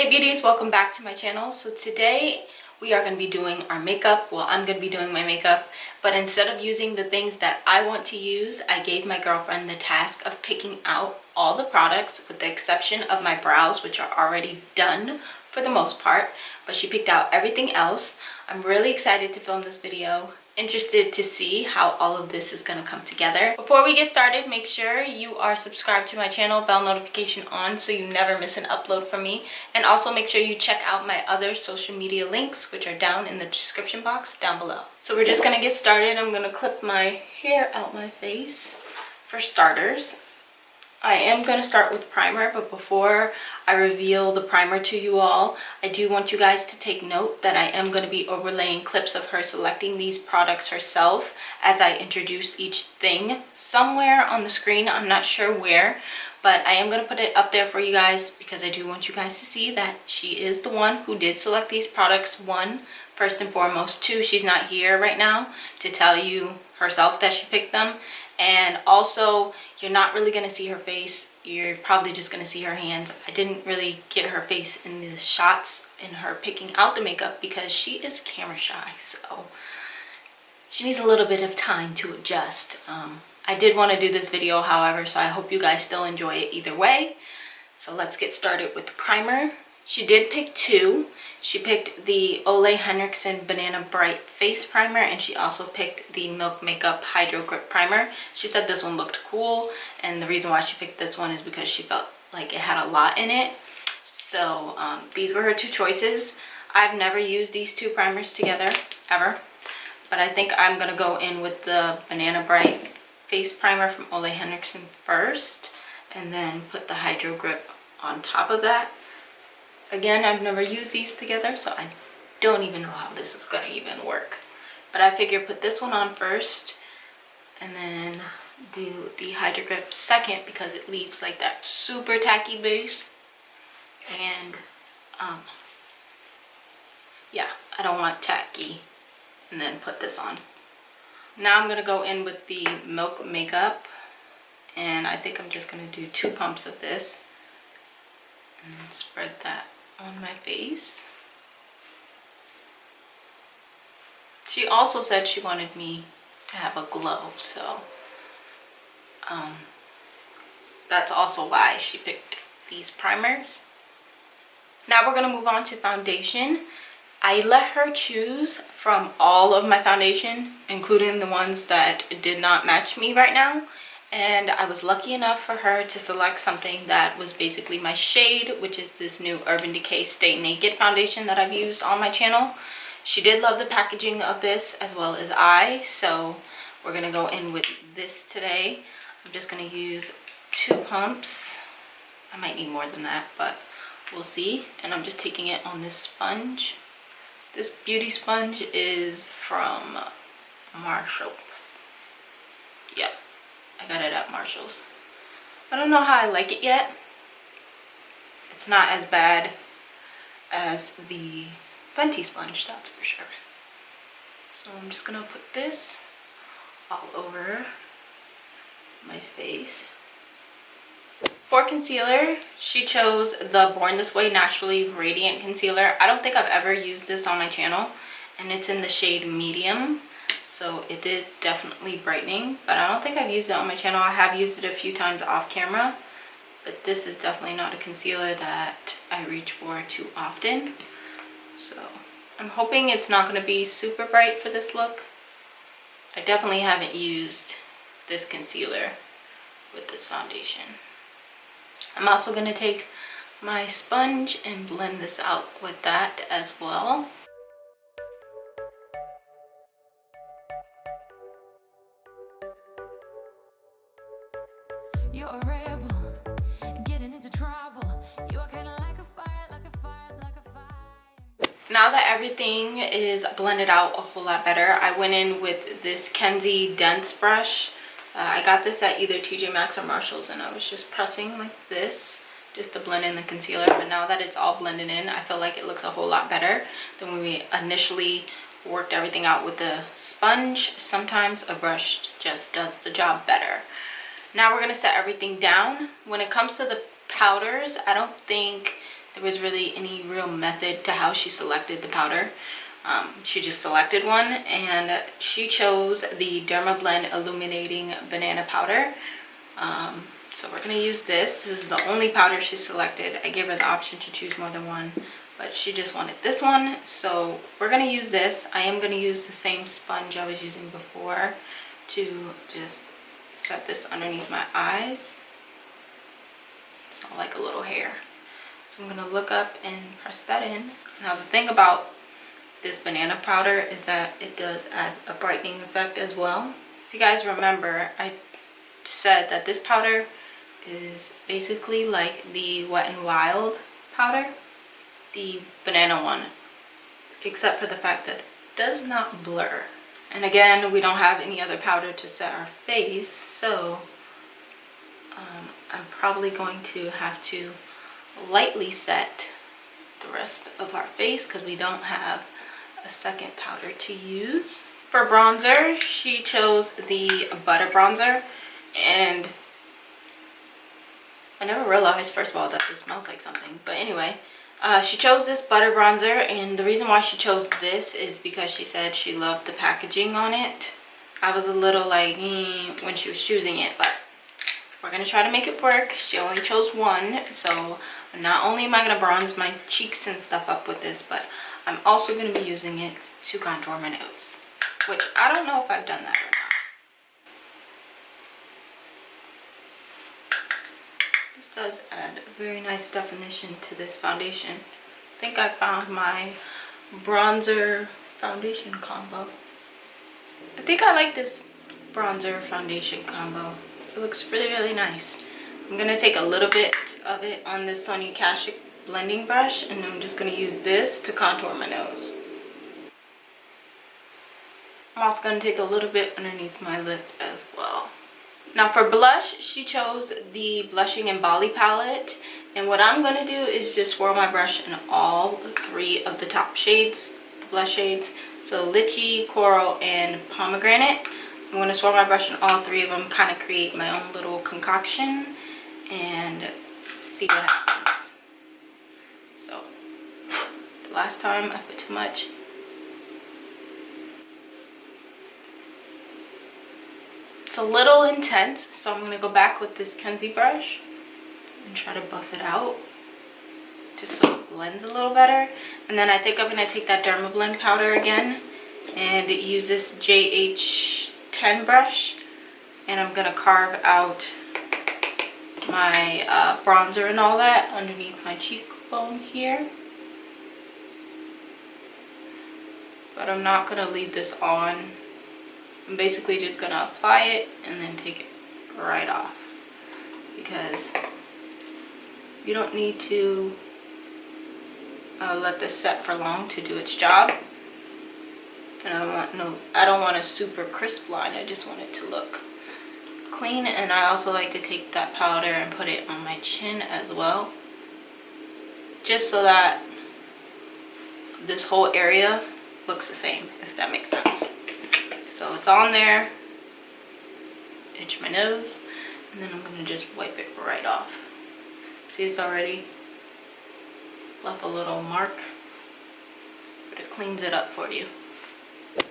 Hey beauties, welcome back to my channel. So today we are going to be doing our makeup. Well, I'm going to be doing my makeup, but instead of using the things that I want to use, I gave my girlfriend the task of picking out all the products with the exception of my brows, which are already done for the most part, but she picked out everything else. I'm really excited to film this video. Interested to see how all of this is going to come together. Before we get started, make sure you are subscribed to my channel, bell notification on so you never miss an upload from me, and also make sure you check out my other social media links, which are down in the description box down below. So we're just going to get started. I'm going to clip my hair out my face. For starters, I am going to start with primer, but before I reveal the primer to you all, I do want you guys to take note that I am going to be overlaying clips of her selecting these products herself as I introduce each thing somewhere on the screen. I'm not sure where, but I am going to put it up there for you guys because I do want you guys to see that she is the one who did select these products. One, first and foremost. Two, she's not here right now to tell you herself that she picked them. And also, you're not really going to see her face. You're probably just going to see her hands. I didn't really get her face in the shots in her picking out the makeup because she is camera shy. So she needs a little bit of time to adjust. I did want to do this video, however, so I hope you guys still enjoy it either way. So let's get started with the primer. She did pick two. She picked the Ole Henriksen Banana Bright Face Primer, and she also picked the Milk Makeup Hydro Grip Primer. She said this one looked cool, and the reason why she picked this one is because she felt like it had a lot in it. So these were her two choices. I've never used these two primers together, ever. But I think I'm going to go in with the Banana Bright Face Primer from Ole Henriksen first, and then put the Hydro Grip on top of that. Again, I've never used these together, so I don't even know how this is going to even work. But I figure put this one on first and then do the Hydro Grip second because it leaves like that super tacky base. And yeah, I don't want tacky. And then put this on. Now I'm going to go in with the Milk Makeup, and I think I'm just going to do 2 pumps of this and spread that on my face. She also said she wanted me to have a glow, so that's also why she picked these primers. Now we're going to move on to foundation. I let her choose from all of my foundation, including the ones that did not match me right now. And I was lucky enough for her to select something that was basically my shade, which is this new Urban Decay Stay Naked foundation that I've used on my channel. She did love the packaging of this as well as I, so we're going to go in with this today. I'm just going to use 2 pumps. I might need more than that, but we'll see. And I'm just taking it on this sponge. This beauty sponge is from Marshall. Yep. I got it at Marshall's. I don't know how I like it yet. It's not as bad as the Fenty sponge, that's for sure. So I'm just gonna put this all over my face. For concealer, she chose the Born This Way Naturally Radiant Concealer. I don't think I've ever used this on my channel, and it's in the shade Medium. So it is definitely brightening, but I don't think I've used it on my channel. I have used it a few times off camera, but this is definitely not a concealer that I reach for too often. So I'm hoping it's not going to be super bright for this look. I definitely haven't used this concealer with this foundation. I'm also going to take my sponge and blend this out with that as well. You're a rebel, getting into trouble. You're kind of like a fire, like a fire, like a fire. Now that everything is blended out a whole lot better, I went in with this Kenzie Dense brush. I got this at either TJ Maxx or Marshall's, and I was just pressing like this just to blend in the concealer. But now that it's all blended in, I feel like it looks a whole lot better than when we initially worked everything out with the sponge. Sometimes a brush just does the job better. Now we're going to set everything down. When it comes to the powders, I don't think there was really any real method to how she selected the powder. She just selected one, and she chose the Dermablend Illuminating Banana Powder. So we're going to use this. This is the only powder she selected. I gave her the option to choose more than one, but she just wanted this one. So we're going to use this. I am going to use the same sponge I was using before to just set this underneath my eyes. It's not like a little hair. So I'm going to look up and press that in. Now the thing about this banana powder is that it does add a brightening effect as well. If you guys remember, I said that this powder is basically like the Wet n Wild powder, the banana one, except for the fact that it does not blur. And again, we don't have any other powder to set our face, so I'm probably going to have to lightly set the rest of our face because we don't have a second powder to use. For bronzer, she chose the Butter Bronzer, and I never realized, first of all, that this smells like something. But anyway, she chose this Butter Bronzer, and the reason why she chose this is because she said she loved the packaging on it. I was a little like, when she was choosing it, but we're going to try to make it work. She only chose one, so not only am I going to bronze my cheeks and stuff up with this, but I'm also going to be using it to contour my nose, which I don't know if I've done that or not. Does add a very nice definition to this foundation. I think I found my bronzer foundation combo. I think I like this bronzer foundation combo. It looks really nice. I'm gonna take a little bit of it on this Sony blending brush, and I'm just gonna use this to contour my nose. I'm also gonna take a little bit underneath my lip as well. Now for blush, she chose the Blushing in Bali palette, and what I'm going to do is just swirl my brush in all three of the top shades, the blush shades, so Lychee, Coral, and Pomegranate. I'm going to swirl my brush in all three of them, kind of create my own little concoction, and see what happens. So, the last time I put too much. It's a little intense, so I'm going to go back with this Kenzie brush and try to buff it out just so it blends a little better. And then I think I'm going to take that Dermablend powder again and use this JH10 brush, and I'm going to carve out my bronzer and all that underneath my cheekbone here. But I'm not going to leave this on. I'm basically just going to apply it and then take it right off, because you don't need to let this set for long to do its job. And I don't want a super crisp line. I just want it to look clean. And I also like to take that powder and put it on my chin as well, just so that this whole area looks the same, if that makes sense. So it's on there, itch my nose, and then I'm going to just wipe it right off. See, it's already left a little mark, but it cleans it up for you.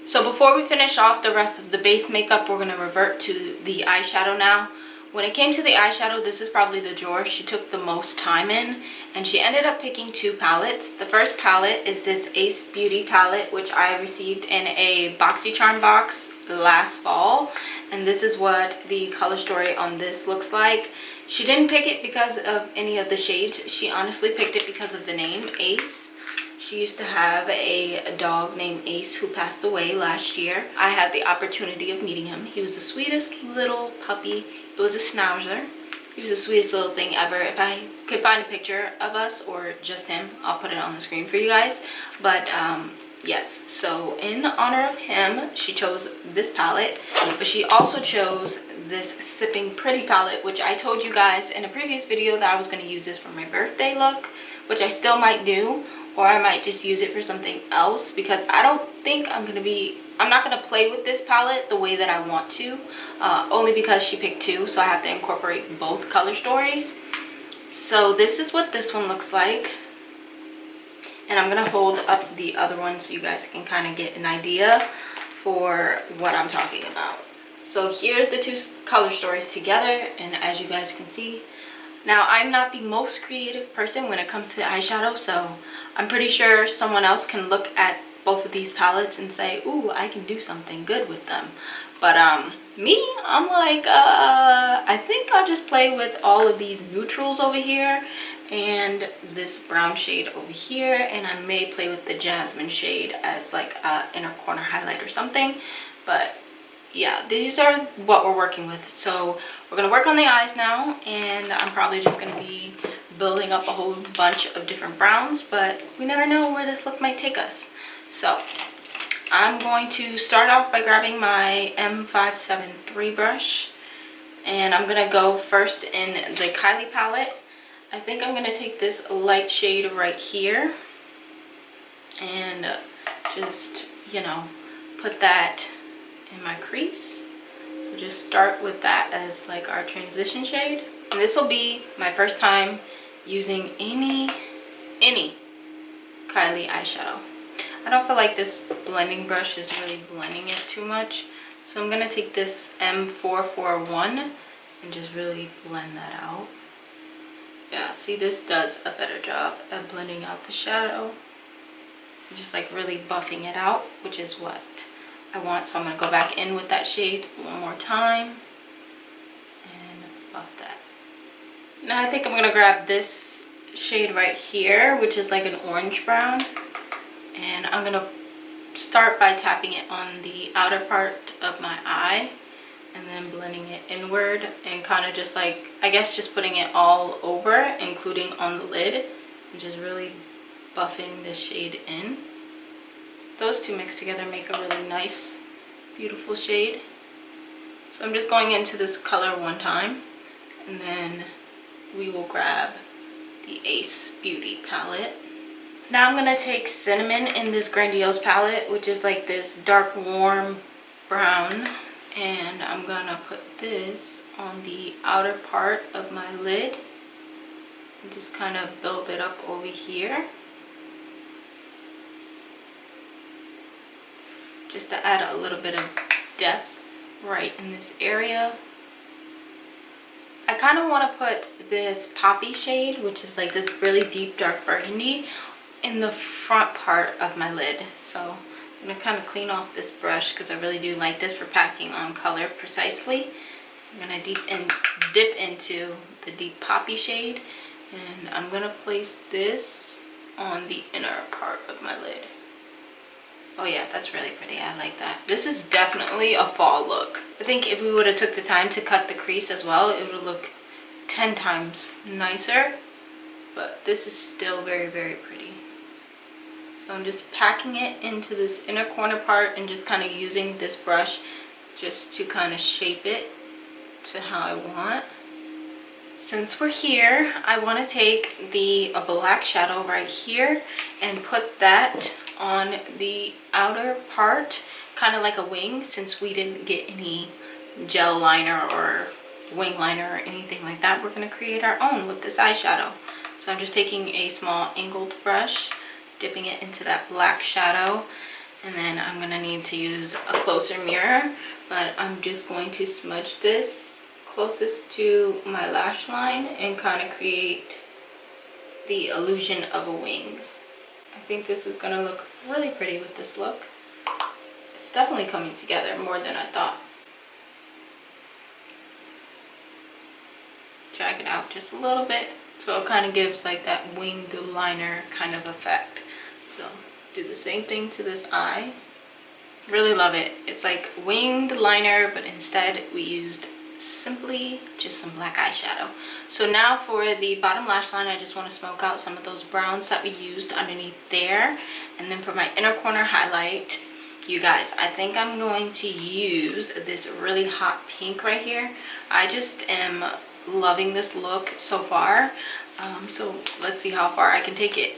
So before we finish off the rest of the base makeup, we're going to revert to the eyeshadow now. When it came to the eyeshadow, this is probably the drawer she took the most time in, and she ended up picking two palettes. The first palette is this Ace Beauty palette, which I received in a BoxyCharm box last fall, and this is what the color story on this looks like. She didn't pick it because of any of the shades. She honestly picked it because of the name Ace. She used to have a dog named Ace who passed away last year. I had the opportunity of meeting him. He was the sweetest little puppy. It was a schnauzer. He was the sweetest little thing ever. If I could find a picture of us or just him, I'll put it on the screen for you guys. But yes, so in honor of him, she chose this palette. But she also chose this Sipping Pretty palette, which I told you guys in a previous video that I was going to use this for my birthday look, which I still might do. Or I might just use it for something else, because I don't think I'm not going to play with this palette the way that I want to. Only because she picked two, so I have to incorporate both color stories. So this is what this one looks like. And I'm gonna hold up the other one so you guys can kind of get an idea for what I'm talking about. So here's the two color stories together, and as you guys can see, now I'm not the most creative person when it comes to eyeshadow, so I'm pretty sure someone else can look at both of these palettes and say, ooh, I can do something good with them. But me, I'm like, I think I'll just play with all of these neutrals over here and this brown shade over here, and I may play with the jasmine shade as like a inner corner highlight or something. But yeah, these are what we're working with. So we're gonna work on the eyes now, and I'm probably just gonna be building up a whole bunch of different browns, but we never know where this look might take us. So I'm going to start off by grabbing my M573 brush, and I'm gonna go first in the Kylie palette. I think I'm gonna take this light shade right here and just, you know, put that in my crease. So just start with that as like our transition shade. And this will be my first time using any Kylie eyeshadow. I don't feel like this blending brush is really blending it too much. So I'm gonna take this M441 and just really blend that out. Yeah, see, this does a better job at blending out the shadow. Just like really buffing it out, which is what I want. So I'm gonna go back in with that shade one more time and buff that. Now I think I'm gonna grab this shade right here, which is like an orange brown. And I'm gonna start by tapping it on the outer part of my eye and then blending it inward and kind of just like, I guess just putting it all over, including on the lid, and just really buffing this shade in. Those two mixed together make a really nice, beautiful shade. So I'm just going into this color one time, and then we will grab the Ace Beauty palette. Now I'm gonna take Cinnamon in this Grandiose palette, which is like this dark warm brown, and I'm gonna put this on the outer part of my lid and just kind of build it up over here, just to add a little bit of depth right in this area. I kind of want to put this Poppy shade, which is like this really deep dark burgundy, in the front part of my lid. So I'm gonna kind of clean off this brush because I really do like this for packing on color precisely. I'm gonna dip into the deep Poppy shade, and I'm gonna place this on the inner part of my lid. Oh yeah, that's really pretty. I like that. This is definitely a fall look. I think if we would have took the time to cut the crease as well, it would look 10 times nicer. But this is still very, very pretty. So I'm just packing it into this inner corner part and just kind of using this brush just to kind of shape it to how I want. Since we're here, I want to take a black shadow right here and put that on the outer part, kind of like a wing, since we didn't get any gel liner or wing liner or anything like that. We're going to create our own with this eyeshadow. So I'm just taking a small angled brush, dipping it into that black shadow, and then I'm going to need to use a closer mirror, but I'm just going to smudge this closest to my lash line and kind of create the illusion of a wing. I think this is going to look really pretty with this look. It's definitely coming together more than I thought. Drag it out just a little bit so it kind of gives like that winged liner kind of effect. So do the same thing to this eye. Really love it. It's like winged liner, but instead we used simply just some black eyeshadow. So now for the bottom lash line, I just want to smoke out some of those browns that we used underneath there. And then for my inner corner highlight, you guys, I think I'm going to use this really hot pink right here. I just am loving this look so far. So let's see how far I can take it.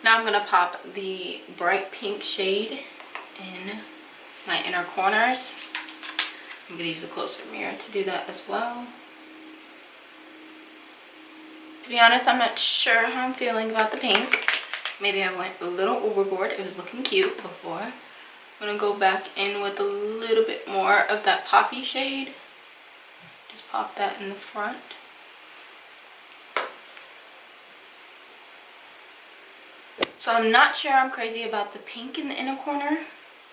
Now I'm going to pop the bright pink shade in my inner corners. I'm going to use a closer mirror to do that as well. To be honest, I'm not sure how I'm feeling about the pink. Maybe I went a little overboard. It was looking cute before. I'm gonna go back in with a little bit more of that poppy shade. Just pop that in the front. So I'm not sure I'm crazy about the pink in the inner corner.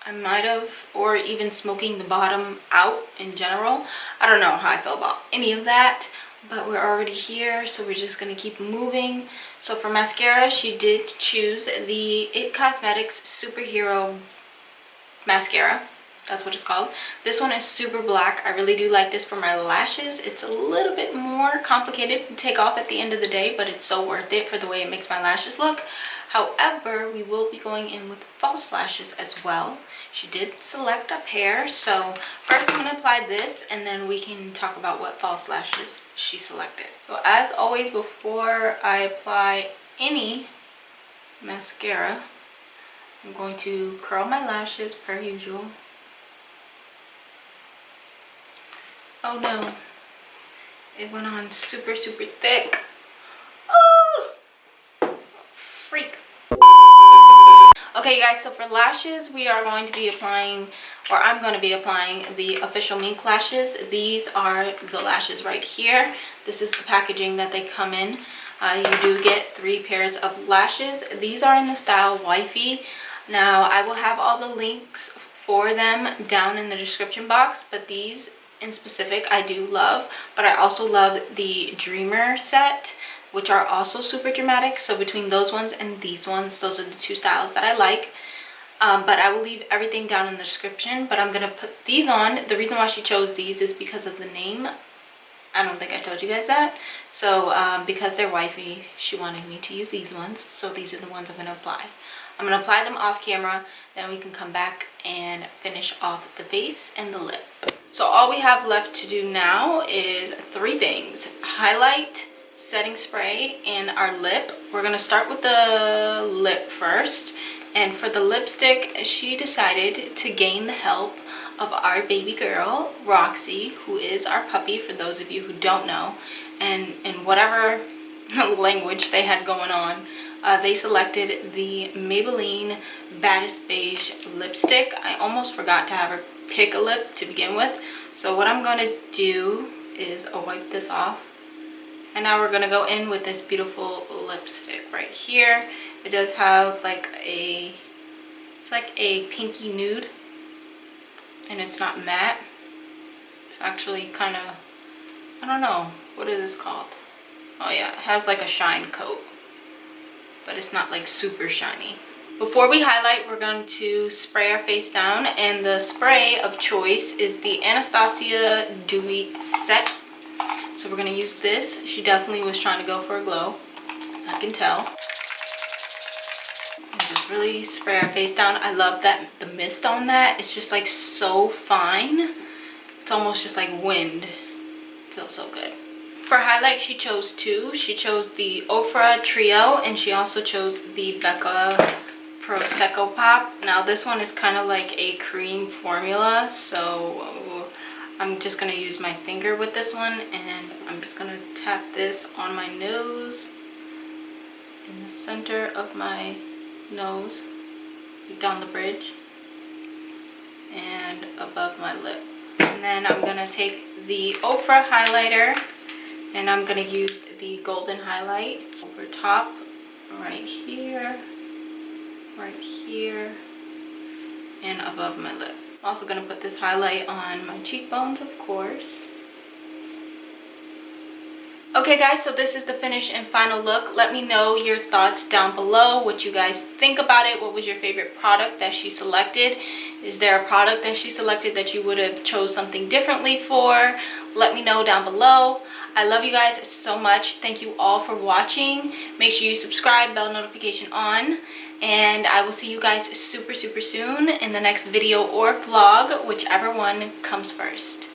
I might have, or even smoking the bottom out in general. I don't know how I feel about any of that, but we're already here, so we're just gonna keep moving. So for mascara, she did choose the It Cosmetics Superhero Mascara. That's what it's called. This one is super black. I really do like this for my lashes. It's a little bit more complicated to take off at the end of the day, but it's so worth it for the way it makes my lashes look. However, we will be going in with false lashes as well. She did select a pair, so first I'm going to apply this and then we can talk about what false lashes she selected. So as always, before I apply any mascara, I'm going to curl my lashes per usual. Oh no, it went on super thick. Oh, freak. Okay guys, so for lashes, we are going to be applying, or I'm going to be applying the Official Mink lashes. These are the lashes right here. This is the packaging that they come in. You do get 3 pairs of lashes. These are in the style Wifey. Now, I will have all the links for them down in the description box, but these in specific I do love. But I also love the Dreamer set, which are also super dramatic. So between those ones and these ones, those are the 2 styles that I like. But I will leave everything down in the description. But I'm gonna put these on. The reason why she chose these is because of the name. I don't think I told you guys that. So because they're Wifey, she wanted me to use these ones. So these are the ones I'm gonna apply. I'm gonna apply them off camera, then we can come back and finish off the face and the lip. So all we have left to do now is 3 things: highlight, setting spray, and our lip. We're gonna start with the lip first. And for the lipstick, she decided to gain the help of our baby girl, Roxy, who is our puppy, for those of you who don't know. And in whatever language they had going on, they selected the Maybelline Baddest Beige lipstick. I almost forgot to have her pick a lip to begin with. So what I'm gonna do is wipe this off. And now we're gonna go in with this beautiful lipstick right here. It does have like it's like a pinky nude, and it's not matte. It's actually kind of, I don't know, what is this called? Oh yeah, it has like a shine coat, but it's not like super shiny. Before we highlight, we're going to spray our face down, and the spray of choice is the Anastasia Dewy Set. So we're gonna use this. She definitely was trying to go for a glow, I can tell. And just really spray our face down. I love that the mist on that. It's just like so fine. It's almost just like wind. Feels so good. For highlight, she chose 2. She chose the Ofra Trio, and she also chose the Becca Prosecco Pop. Now this one is kind of like a cream formula, so I'm just going to use my finger with this one, and I'm just going to tap this on my nose, in the center of my nose, down the bridge, and above my lip. And then I'm going to take the Ofra highlighter, and I'm going to use the golden highlight over top, right here, and above my lip. I'm also going to put this highlight on my cheekbones, of course. Okay guys, so this is the finished and final look. Let me know your thoughts down below, what you guys think about it. What was your favorite product that she selected? Is there a product that she selected that you would have chose something differently for? Let me know down below. I love you guys so much. Thank you all for watching. Make sure you subscribe, bell notification on. And I will see you guys super soon in the next video or vlog, whichever one comes first.